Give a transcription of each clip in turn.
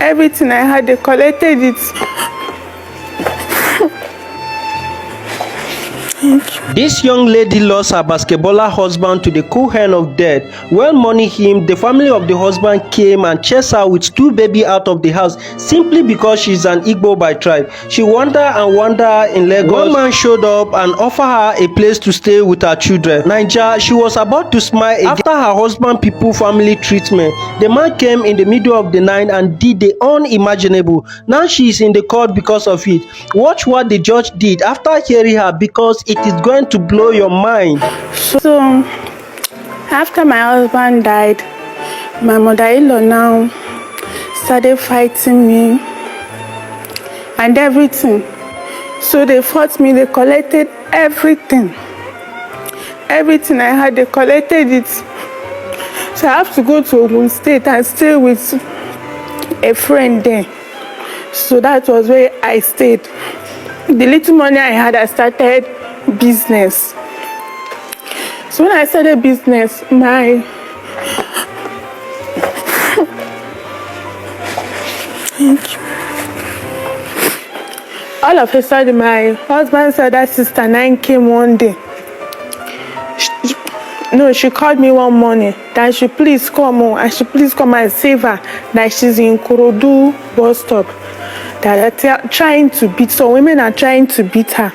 Everything I had, they collected it. This young lady lost her basketballer husband to the cool hand of death. When money him, the family of the husband came and chased her with 2 babies out of the house simply because she's an Igbo by tribe. She wandered and wandered in Lagos. One man showed up and offered her a place to stay with her children. Naija, she was about to smile again after her husband people family treatment. The man came in the middle of the night and did the unimaginable. Now she is in the court because of it. Watch what the judge did after hearing her, because it is going to blow your mind. So, after my husband died, my mother-in-law now started fighting me and everything. So they fought me, they collected everything. Everything I had, they collected it. So I have to go to Ogun State and stay with a friend there. So that was where I stayed. The little money I had, I started business. So when I started business, Thank you. All of a sudden, my husband's other sister 9 came one day. She called me one morning that I should please come home. I should please come and save her. That she's in Ikorodu bus stop. That they're trying to beat. So women are trying to beat her.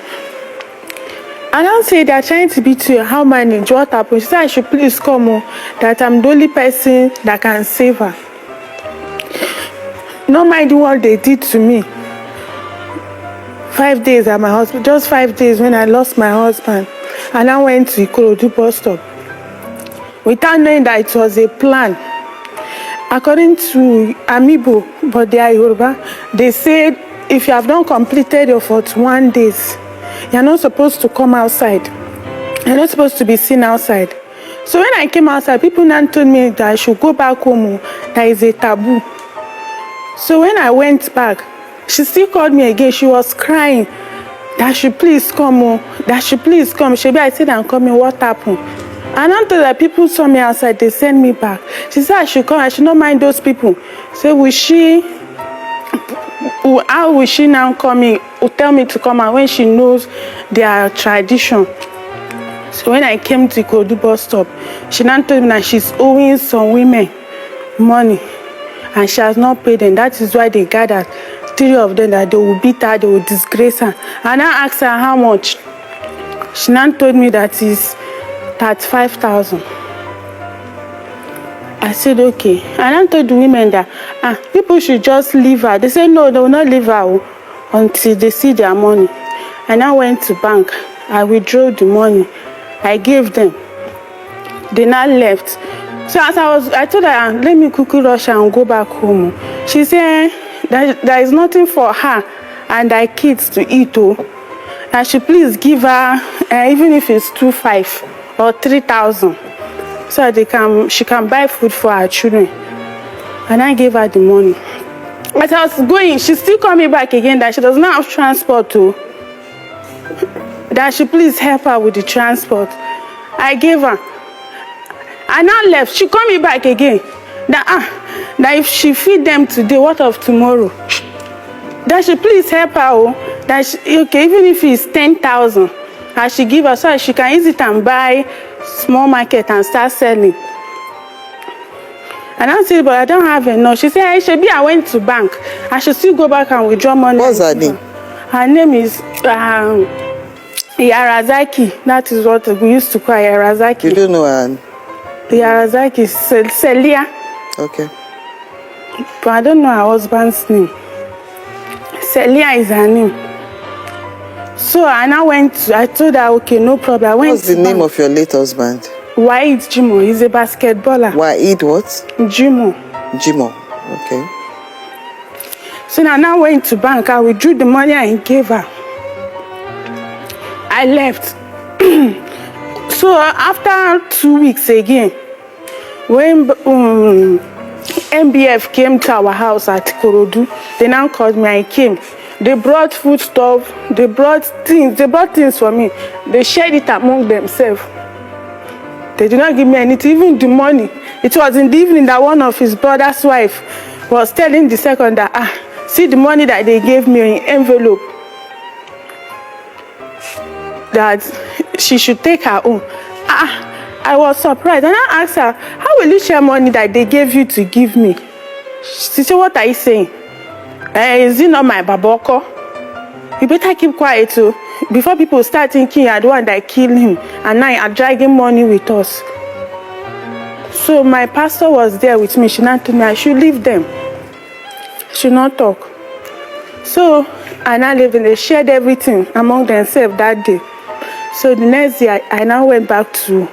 And I'll say they're trying to beat you. How manage? What happened? She said I should please come home. That I'm the only person that can save her. Not mind what they did to me. 5 days at my hospital. Just 5 days when I lost my husband. And I went to Ikorodu bus stop. Without knowing that it was a plan. According to Amibo, but they are Yoruba, they said if you have not completed your 41 days, you're not supposed to come outside. You're not supposed to be seen outside. So when I came outside, people now told me that I should go back home. That is a taboo. So when I went back, she still called me again. She was crying that she please come. That she please come. I said I'm coming. What happened? And until that people saw me outside, they sent me back. She said I should come. I should not mind those people. Say, how will she now come? Tell me to come out when she knows their tradition. So when I came to Ikorodu bus stop, she now told me that she's owing some women money and she has not paid them. That is why they gathered 3 of them, that they will beat her, they will disgrace her. And I asked her how much. She now told me that is 35,000. I said okay. And I told the women that people should just leave her. They said no, they will not leave her until they see their money. And I went to bank. I withdrew the money. I gave them. They now left. So as I told her, let me quickly rush and go back home. She said there is nothing for her and her kids to eat. And she please give her, even if it's 2,500 or 3,000, so she can buy food for her children. And I gave her the money. As I was going, she still called me back again that she does not have transport that she please help her with the transport. I gave her. I now left. She called me back again. That if she feed them today, what of tomorrow? That she please help her. That even if it's 10,000, I should give her so that she can use it and buy small market and start selling. And I said, but I don't have enough. She said, I went to bank. I should still go back and withdraw money. What's her name? Her name is Yarazaki. That is what we used to call Yarazaki. You don't know her? Yarazaki, Celia. Okay. But I don't know her husband's name. Celia is her name. So I told her, okay, no problem. What's the name of your late husband? Waid Jimo. He's a basketballer. Waid what? Jimo. Jimo. Okay. So now I went to bank. I withdrew the money I gave her. I left. So after 2 weeks again, when MBF came to our house at Ikorodu, they now called me. I came. They brought food stuff. They brought things for me. They shared it among themselves. They did not give me anything, even the money. It was in the evening that one of his brother's wife was telling the second that, see the money that they gave me in envelope, that she should take her own. I was surprised, and I asked her, how will you share money that they gave you to give me? She said, what are you saying? Is it not my baboko? You better keep quiet too, before people start thinking you're the one that killed him, and now you're dragging money with us. So my pastor was there with me. She not told me I should leave them. Should not talk. So I now lived and they shared everything among themselves that day. So the next year I now went back to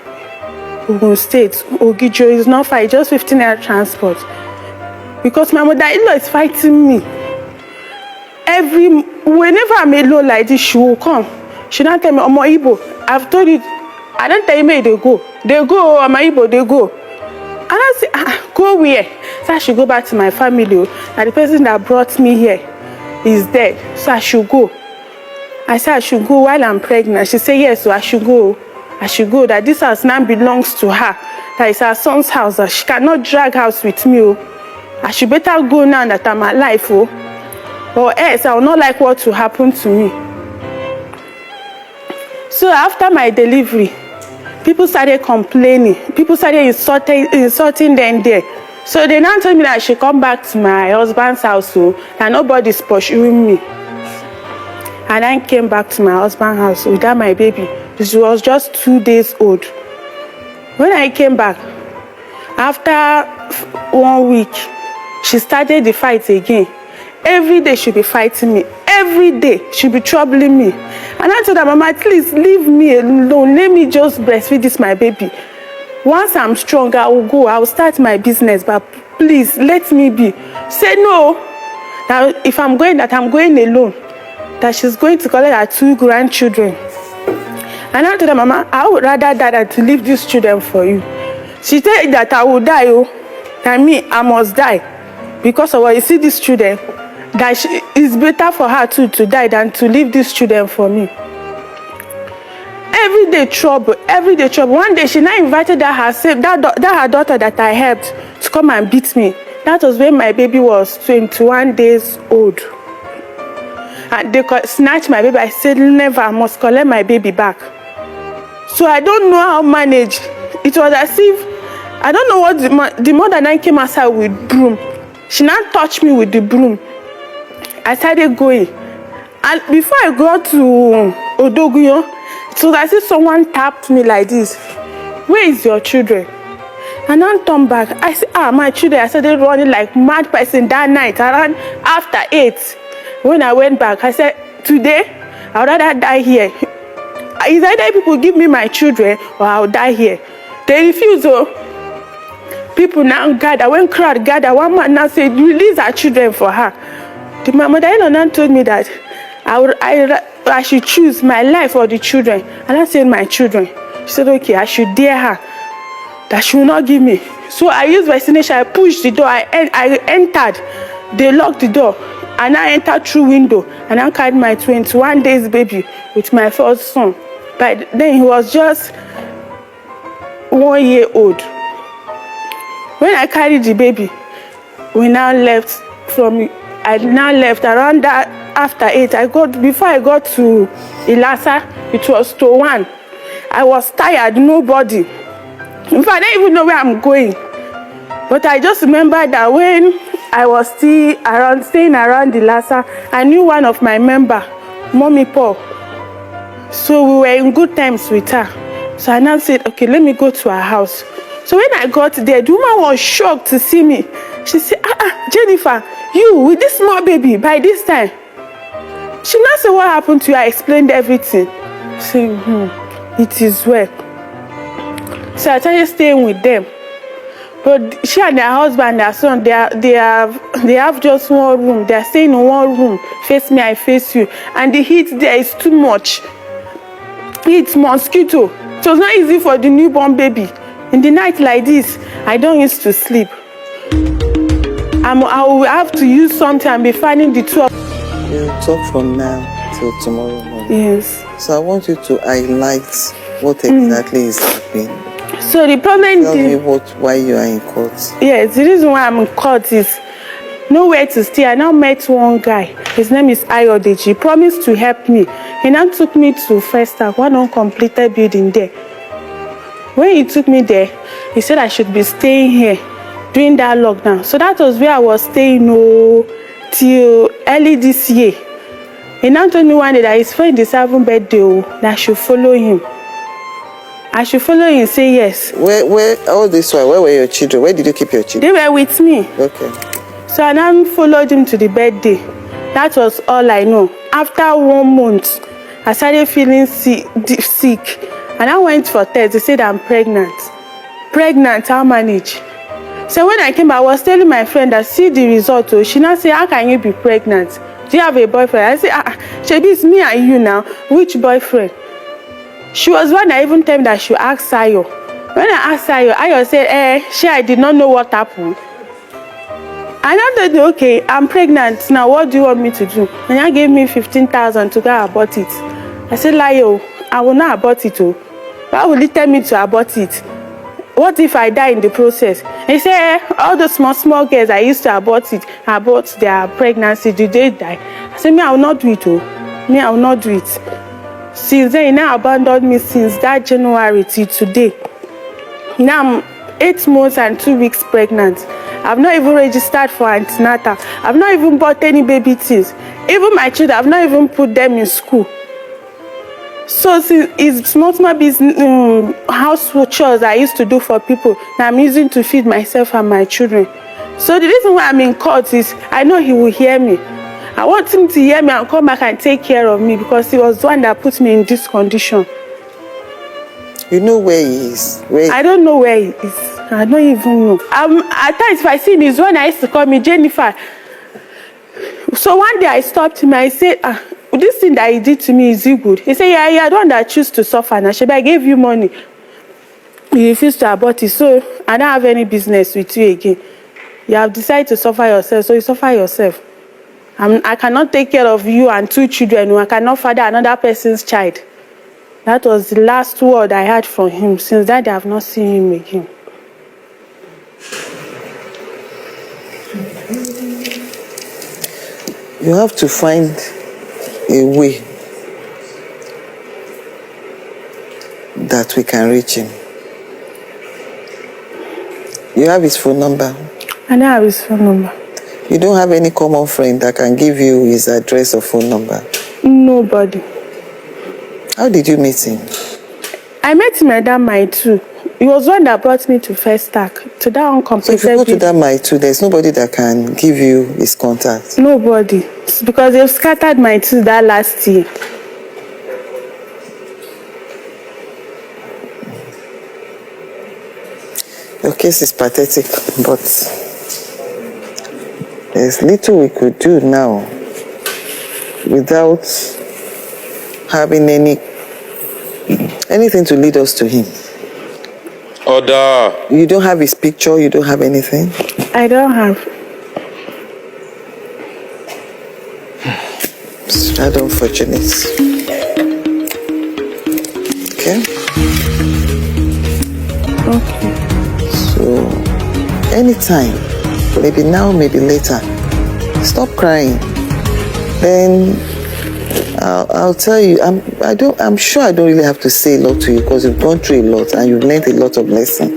Ogun State. Ogijo is not far, just 15-hour transport. Because my mother-in-law is fighting me. Whenever I'm alone like this, she will come. She not tell me, Omo Igbo, I've told you, I don't tell you where they go. They go, Omo Igbo, they go. And I say, go where? So I should go back to my family. And the person that brought me here is dead. So I should go. I said I should go while I'm pregnant. She said, yes, so I should go. I should go. That this house now belongs to her. That is her son's house. That she cannot drag house with me. I should better go now that I'm alive. Or else I will not like what will happen to me. So after my delivery, people started complaining. People started insulting them there. So they now told me that I should come back to my husband's house, and nobody's pursuing me. And I came back to my husband's house without my baby. She was just 2 days old. When I came back, after 1 week, she started the fight again. Every day she'll be fighting me. Every day she'll be troubling me. And I told her, Mama, please leave me alone. Let me just breastfeed this my baby. Once I'm strong, I will go. I will start my business. But please, let me be. Say no. That if I'm going, that I'm going alone. That she's going to collect her 2 grandchildren. And I told her, Mama, I would rather die than to leave these children for you. She said that I will die. And me, I must die. Because of what you see these children, that it's better for her to die than to leave these children for me. Everyday trouble, everyday trouble. One day she now invited that her daughter that I helped to come and beat me. That was when my baby was 21 days old. And they snatched my baby. I said, never, I must collect my baby back. So I don't know how to manage. It was as if, I don't know what the mother now came outside with broom. She now touched me with the broom. I started going. And before I got to Odoguyo, it was as if someone tapped me like this. Where is your children? And I turned back. I said, my children. I started running like mad person that night, around after 8. When I went back, I said, today, I would rather die here. It's either people give me my children or I'll die here. They refuse. People now gather. When crowd gather, one man now said, release our children for her. My mother-in-law now told me that I should choose my life or the children. And I said, my children. She said, okay, I should dare her. That she will not give me. So I used vaccination. I pushed the door. I entered. They locked the door. And I entered through window. And I carried my 21 days baby with my first son. But then he was just 1 year old. When I carried the baby, I now left around that after 8. Before I got to Ilasa, it was to 1. I was tired, nobody. In fact, I didn't even know where I'm going. But I just remember that when I was still staying around Ilasa, I knew one of my members, Mommy Paul. So we were in good times with her. So I now said, okay, let me go to her house. So when I got there, the woman was shocked to see me. She said, Jennifer, you with this small baby by this time. She now said, what happened to you? I explained everything. She said, it is well. So I started staying with them. But she and their husband, their son, they have just one room. They are staying in one room. Face me, I face you. And the heat there is too much. It's mosquito. It was not easy for the newborn baby. In the night like this, I don't used to sleep. I will have to use something and be finding the 2 of. We'll talk from now till tomorrow morning. Yes. So I want you to highlight what exactly is happening. So the problem Tell me why you are in court. Yes, the reason why I'm in court is nowhere to stay. I now met one guy. His name is Ayodeji. He promised to help me. He now took me to First Act, one uncompleted building there. When he took me there, he said I should be staying here during that lockdown. So that was where I was staying till early this year. He now told me one day that his friend is having birthday, that I should follow him. I should follow him, say yes. Where all this while, where were your children? Where did you keep your children? They were with me. Okay. So I now followed him to the birthday. That was all I know. After 1 month, I started feeling sick. And I went for test. They said I'm pregnant. Pregnant, I'll manage. So when I came, I was telling my friend that see the result. She now said, how can you be pregnant? Do you have a boyfriend? I said, Shebi, it's me and you now. Which boyfriend? She was one that even told me that she asked Ayo. When I asked Ayo said, I did not know what happened. And I told her, okay, I'm pregnant. Now what do you want me to do? And I gave me 15,000 to go abort it. I said, Layo, I will not abort it. Why will you tell me to abort it? What if I die in the process? He said, all the small girls I used to abort their pregnancy, did they die? I said, me, I will not do it. Me, I will not do it. Since then, he now abandoned me since that January till today. Now I'm 8 months and 2 weeks pregnant. I've not even registered for antenatal. I've not even bought any baby things. Even my children, I've not even put them in school. So since it's not my business, household chores I used to do for people, that I'm using to feed myself and my children. So the reason why I'm in court is I know he will hear me. I want him to hear me and come back and take care of me because he was the one that put me in this condition. You know where he is? I don't know where he is. I don't even know. At times if I see him, he's one I used to call me Jennifer. So one day I stopped him. I said, this thing that he did to me, is it good? He said, yeah, I don't want to choose to suffer. Now, Shebi, I gave you money. You refused to abort it, so I don't have any business with you again. You have decided to suffer yourself, so you suffer yourself. I cannot take care of you and 2 children. I cannot father another person's child. That was the last word I heard from him. Since that, I have not seen him again. You have to find a way that we can reach him. You have his phone number? I don't have his phone number. You don't have any common friend that can give you his address or phone number? Nobody. How did you meet him? I met him at that Mile 2. He was one that brought me to First Act, to that uncompleted. So if you go to that Mile 2, there's nobody that can give you his contact? Nobody. It's because they've scattered Mile 2 that last year. Your case is pathetic, but there's little we could do now without having anything to lead us to him. Order. You don't have his picture, you don't have anything? I don't have. It's rather unfortunate. Okay? Okay. So, anytime, maybe now, maybe later, stop crying. Then I'll tell you, I'm sure I don't really have to say a lot to you because you've gone through a lot and you've learned a lot of lessons.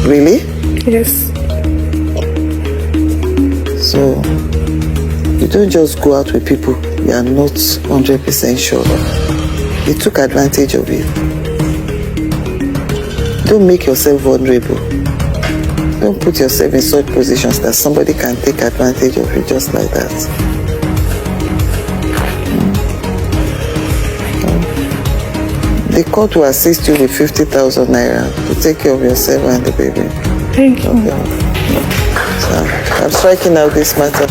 Really? Yes. So, you don't just go out with people you are not 100% sure of. They took advantage of it. Don't make yourself vulnerable. Don't put yourself in such positions that somebody can take advantage of you just like that. The court will assist you with 50,000 naira to take care of yourself and the baby. Thank you. Okay. So, I'm striking out this matter.